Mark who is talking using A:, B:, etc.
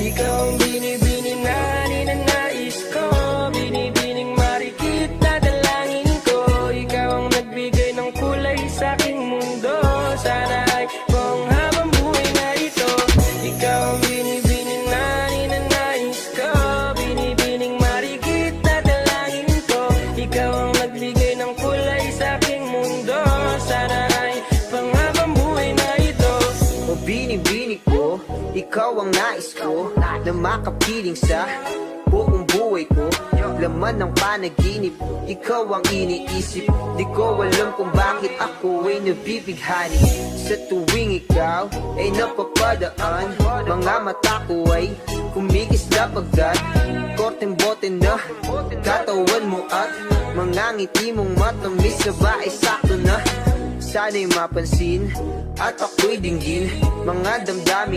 A: Ikaw ang binibining na ninanais ko, binibining marikit na dalangin ko. Ikaw ang nagbigay ng kulay sa aking mundo. Sana ay panghabang buhay na ito. Ikaw ang binibining na ninanais ko, binibining marikit na dalangin ko. Ikaw ang nagbigay ng kulay sa aking mundo. Sana ay panghabang buhay na ito.
B: O binibining ko, ikaw ang nais ko, na makapiling sa buong buhay ko. Laman ng panaginip, ikaw ang iniisip. Di ko alam kung bakit ako ay nabibighani. Sa tuwing ikaw ay napapadaan, mga mata ko ay kumikis na pagkat korteng bote na katawan mo at mga ngiti mong matamis na ba ay sakto na. Sana'y mapansin at ako'y dinggin mga damdamin